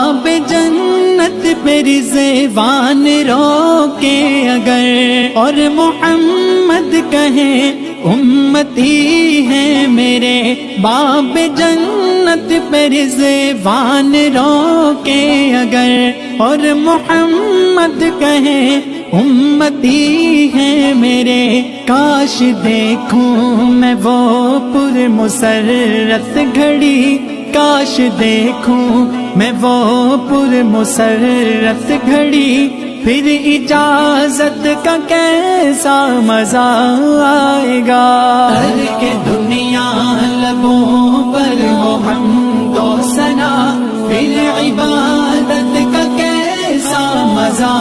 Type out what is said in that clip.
باب جنت پہ رضوان روکے اگر، اور محمد کہیں امتی ہیں میرے، باب جنت پہ رضوان روکے اگر، اور محمد کہیں امتی ہیں میرے، کاش دیکھوں میں وہ پر مسرت گھڑی، کاش دیکھوں میں وہ پر مسرت گھڑی، پھر اجازت کا کیسا مزہ آئے گا، ترک دنیا لبوں پر ہو حمد و ثنا، پھر عبادت کا کیسا مزہ